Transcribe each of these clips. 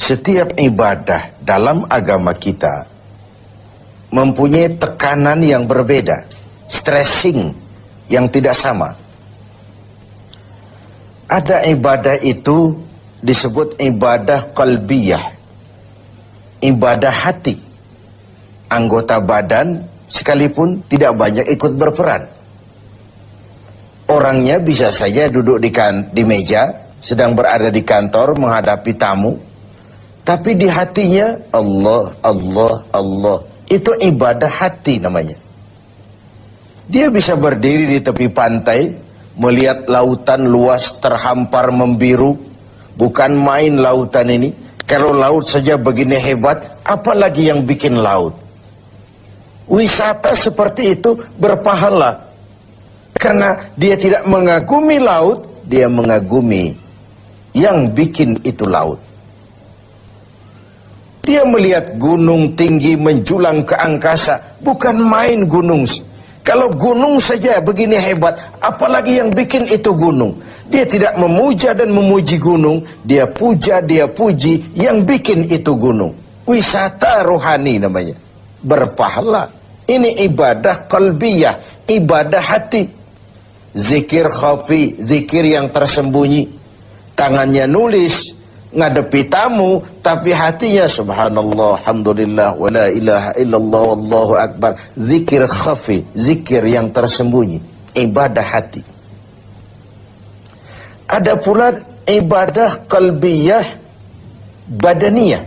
setiap ibadah dalam agama kita mempunyai tekanan yang berbeda, stressing yang tidak sama. Ada ibadah itu disebut ibadah qalbiyah, ibadah hati. Anggota badan sekalipun tidak banyak ikut berperan. Orangnya bisa saja duduk di meja, sedang berada di kantor menghadapi tamu, tapi di hatinya Allah, Allah, Allah. Itu ibadah hati namanya. Dia bisa berdiri di tepi pantai, melihat lautan luas terhampar membiru. Bukan main lautan ini. Kalau laut saja begini hebat, apalagi yang bikin laut. Wisata seperti itu berpahala. Karena dia tidak mengagumi laut, dia mengagumi yang bikin itu laut. Dia melihat gunung tinggi menjulang ke angkasa, bukan main gunung. Kalau gunung saja begini hebat, apalagi yang bikin itu gunung. Dia tidak memuja dan memuji gunung, dia puja, dia puji yang bikin itu gunung. Wisata rohani namanya, berpahala. Ini ibadah qalbiyah, ibadah hati. Zikir khafi, zikir yang tersembunyi. Tangannya nulis, ngadepi tamu, tapi hatinya subhanallah, alhamdulillah, wa la ilaha illallah, wallahu akbar. Zikir khafi, zikir yang tersembunyi, ibadah hati. Ada pula ibadah qalbiyah badaniyah.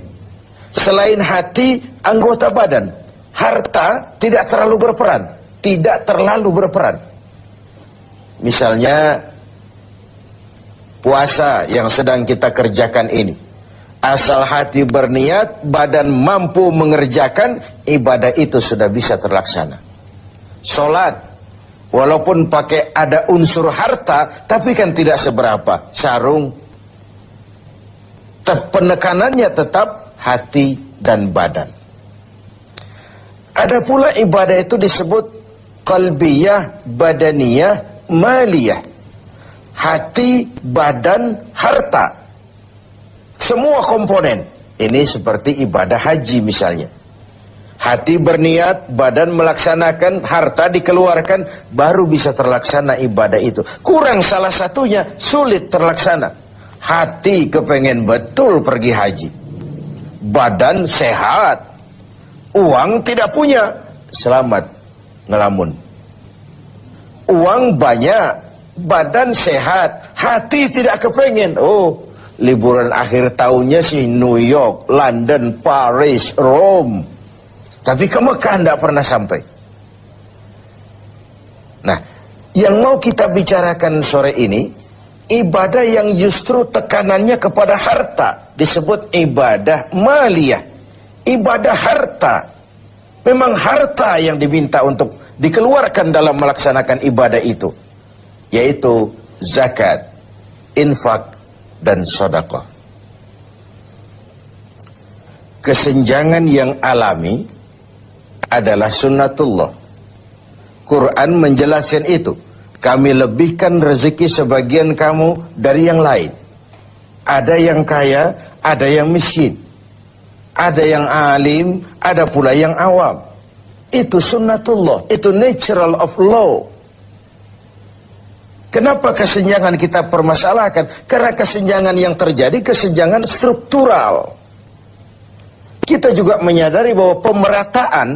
Selain hati, anggota badan. Harta tidak terlalu berperan, tidak terlalu berperan. Misalnya puasa yang sedang kita kerjakan ini, asal hati berniat, badan mampu mengerjakan, ibadah itu sudah bisa terlaksana. Sholat, walaupun pakai ada unsur harta, tapi kan tidak seberapa. Sarung, penekanannya tetap hati dan badan. Ada pula ibadah itu disebut qalbiyah, badaniyah, maliyah. Hati, badan, harta. Semua komponen. Ini seperti ibadah haji misalnya. Hati berniat, badan melaksanakan, harta dikeluarkan, baru bisa terlaksana ibadah itu. Kurang salah satunya, sulit terlaksana. Hati kepengen betul pergi haji. Badan sehat. Uang tidak punya, selamat ngelamun. Uang banyak, badan sehat, hati tidak kepengen. Oh, liburan akhir tahunnya sih New York, London, Paris, Rome. Tapi ke Mekah tidak pernah sampai. Nah, yang mau kita bicarakan sore ini, ibadah yang justru tekanannya kepada harta, disebut ibadah maliyah. Ibadah harta. Memang harta yang diminta untuk dikeluarkan dalam melaksanakan ibadah itu, yaitu zakat, infak, dan sedekah. Kesenjangan yang alami adalah sunnatullah. Quran menjelaskan itu. Kami lebihkan rezeki sebagian kamu dari yang lain. Ada yang kaya, ada yang miskin. Ada yang alim, ada pula yang awam. Itu sunnatullah, itu natural of law. Kenapa kesenjangan kita permasalahkan? Karena kesenjangan yang terjadi, kesenjangan struktural. Kita juga menyadari bahwa pemerataan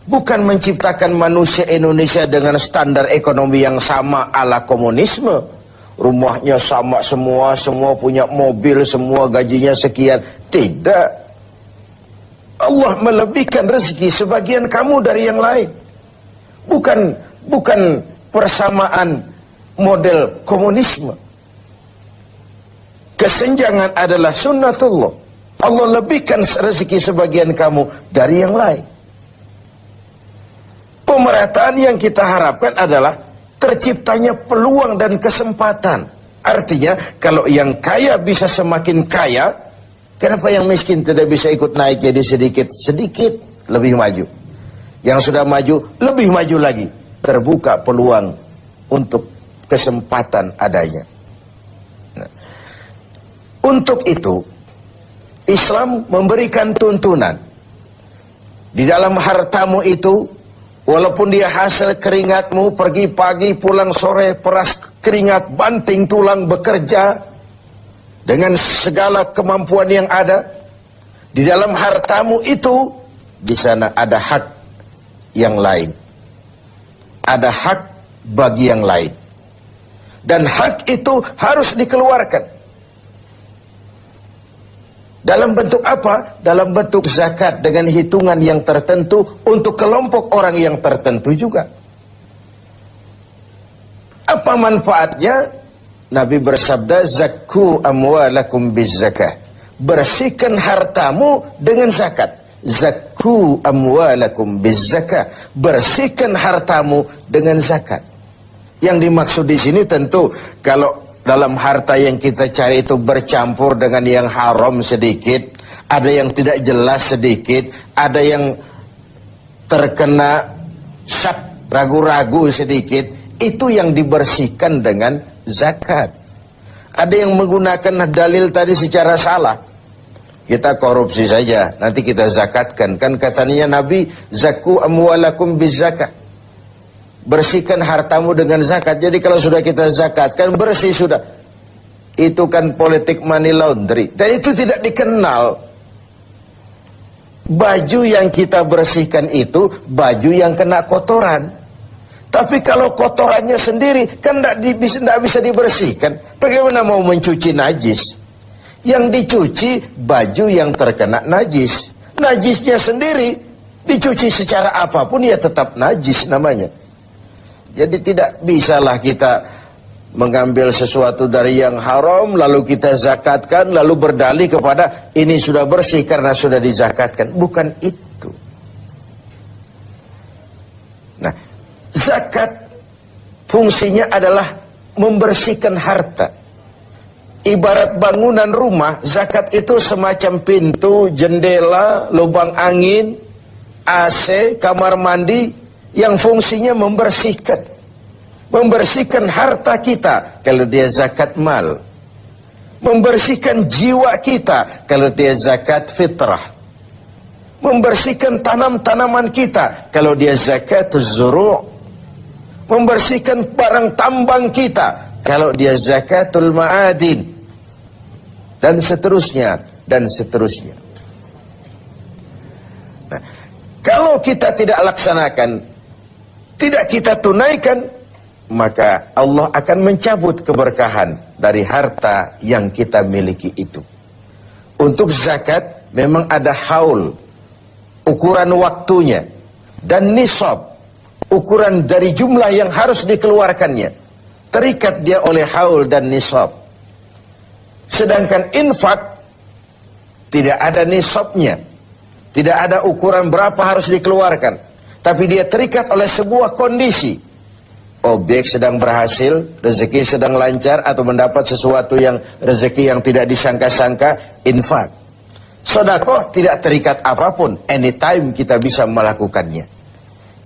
bukan menciptakan manusia Indonesia dengan standar ekonomi yang sama ala komunisme. Rumahnya sama semua, semua punya mobil, semua gajinya sekian. Tidak. Allah melebihkan rezeki sebagian kamu dari yang lain. Bukan persamaan model komunisme. Kesenjangan adalah sunnatullah. Allah lebihkan rezeki sebagian kamu dari yang lain. Pemerataan yang kita harapkan adalah terciptanya peluang dan kesempatan. Artinya kalau yang kaya bisa semakin kaya, kenapa yang miskin tidak bisa ikut naik jadi sedikit lebih maju? Yang sudah maju lebih maju lagi. Terbuka peluang untuk kesempatan adanya. Nah, untuk itu Islam memberikan tuntunan. Di dalam hartamu itu, walaupun dia hasil keringatmu, pergi pagi, pulang sore, peras keringat, banting tulang, bekerja, dengan segala kemampuan yang ada, di dalam hartamu itu, di sana ada hak yang lain. Ada hak bagi yang lain. Dan hak itu harus dikeluarkan. Dalam bentuk apa? Dalam bentuk zakat dengan hitungan yang tertentu untuk kelompok orang yang tertentu juga. Apa manfaatnya? Nabi bersabda, zakku amwalakum bizzakah. Bersihkan hartamu dengan zakat. Zakku amwalakum bizzakah. Bersihkan hartamu dengan zakat. Yang dimaksud di sini tentu kalau dalam harta yang kita cari itu bercampur dengan yang haram sedikit, ada yang tidak jelas sedikit, ada yang terkena syak, ragu-ragu sedikit, itu yang dibersihkan dengan zakat. Ada yang menggunakan dalil tadi secara salah. Kita korupsi saja, nanti kita zakatkan. Kan katanya Nabi, zakku amwalakum bizzakah. Bersihkan hartamu dengan zakat. Jadi kalau sudah kita zakatkan, bersih sudah. Itu kan politik money laundry. Dan itu tidak dikenal. Baju yang kita bersihkan itu, baju yang kena kotoran. Tapi kalau kotorannya sendiri, kan tidak bisa dibersihkan. Bagaimana mau mencuci najis? Yang dicuci, baju yang terkena najis. Najisnya sendiri, dicuci secara apapun, ya tetap najis namanya. Jadi tidak bisalah kita mengambil sesuatu dari yang haram, lalu kita zakatkan, lalu berdalih kepada ini sudah bersih karena sudah dizakatkan. Bukan itu. Nah, zakat fungsinya adalah membersihkan harta. Ibarat bangunan rumah, zakat itu semacam pintu, jendela, lubang angin, AC, kamar mandi, yang fungsinya membersihkan. Membersihkan harta kita kalau dia zakat mal. Membersihkan jiwa kita kalau dia zakat fitrah. Membersihkan tanam-tanaman kita kalau dia zakat zuru'. Membersihkan barang tambang kita kalau dia zakatul ma'adin. Dan seterusnya, dan seterusnya. Nah, kalau kita tidak laksanakan, tidak kita tunaikan, maka Allah akan mencabut keberkahan dari harta yang kita miliki itu. Untuk zakat memang ada haul, ukuran waktunya, dan nisab, ukuran dari jumlah yang harus dikeluarkannya. Terikat dia oleh haul dan nisab. Sedangkan infak tidak ada nisabnya, tidak ada ukuran berapa harus dikeluarkan. Tapi dia terikat oleh sebuah kondisi. Objek sedang berhasil, rezeki sedang lancar, atau mendapat sesuatu yang rezeki yang tidak disangka-sangka, infak. Sedekah tidak terikat apapun, anytime kita bisa melakukannya.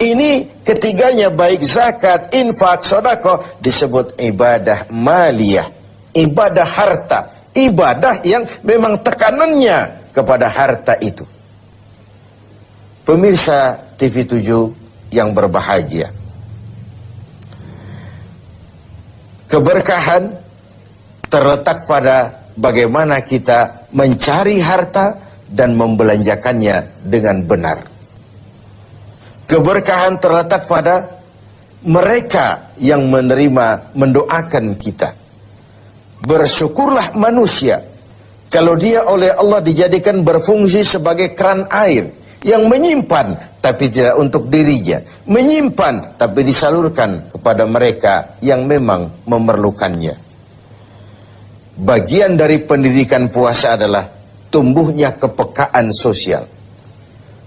Ini ketiganya, baik zakat, infak, sedekah, disebut ibadah maliyah, ibadah harta, ibadah yang memang tekanannya kepada harta itu. Pemirsa TV7 yang berbahagia, keberkahan terletak pada bagaimana kita mencari harta dan membelanjakannya dengan benar. Keberkahan terletak pada mereka yang menerima, mendoakan kita. Bersyukurlah manusia kalau dia oleh Allah dijadikan berfungsi sebagai keran air yang menyimpan tapi tidak untuk dirinya, menyimpan tapi disalurkan kepada mereka yang memang memerlukannya. Bagian dari pendidikan puasa adalah tumbuhnya kepekaan sosial.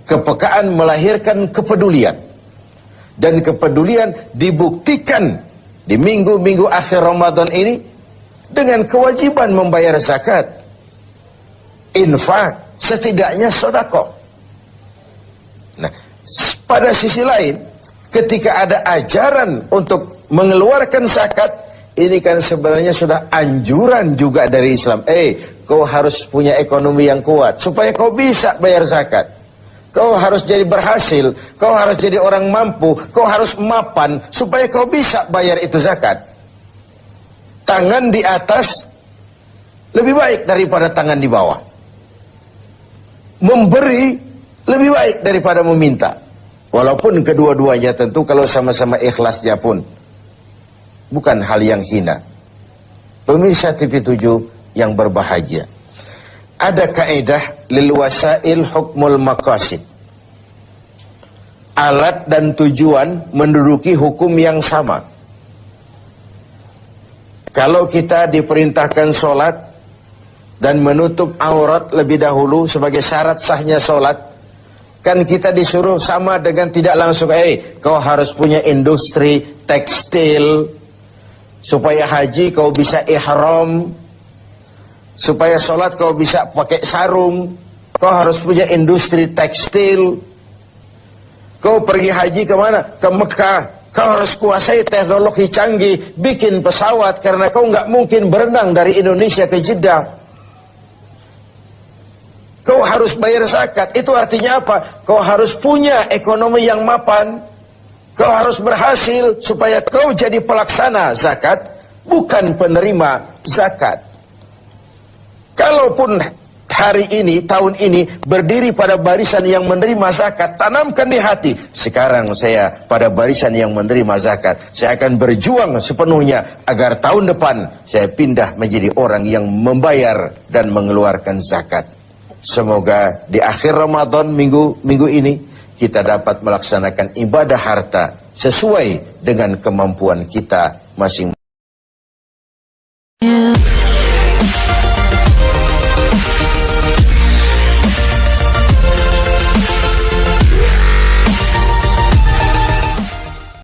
Kepekaan melahirkan kepedulian, dan kepedulian dibuktikan di minggu-minggu akhir Ramadan ini dengan kewajiban membayar zakat, infak, setidaknya sedekah. Nah, pada sisi lain, ketika ada ajaran untuk mengeluarkan zakat, ini kan sebenarnya sudah anjuran juga dari Islam. kau harus punya ekonomi yang kuat supaya kau bisa bayar zakat. Kau harus jadi berhasil, kau harus jadi orang mampu, kau harus mapan supaya kau bisa bayar itu zakat. Tangan di atas lebih baik daripada tangan di bawah. Memberi lebih baik daripada meminta. Walaupun kedua-duanya tentu kalau sama-sama ikhlasnya pun bukan hal yang hina. Pemirsa TV7 yang berbahagia, ada kaidah lil wasail hukmul maqasid. Alat dan tujuan menduduki hukum yang sama. Kalau kita diperintahkan sholat dan menutup aurat lebih dahulu sebagai syarat sahnya sholat, kan kita disuruh sama dengan tidak langsung, kau harus punya industri tekstil supaya haji kau bisa ihram, supaya sholat kau bisa pakai sarung, kau harus punya industri tekstil. Kau pergi haji kemana? Ke Mekah. Kau harus kuasai teknologi canggih, bikin pesawat, karena kau nggak mungkin berenang dari Indonesia ke Jeddah. Kau harus bayar zakat. Itu artinya apa? Kau harus punya ekonomi yang mapan. Kau harus berhasil supaya kau jadi pelaksana zakat, bukan penerima zakat. Kalaupun hari ini, tahun ini berdiri pada barisan yang menerima zakat, tanamkan di hati, sekarang saya pada barisan yang menerima zakat. Saya akan berjuang sepenuhnya agar tahun depan saya pindah menjadi orang yang membayar dan mengeluarkan zakat. Semoga di akhir Ramadan minggu ini kita dapat melaksanakan ibadah harta sesuai dengan kemampuan kita masing-masing.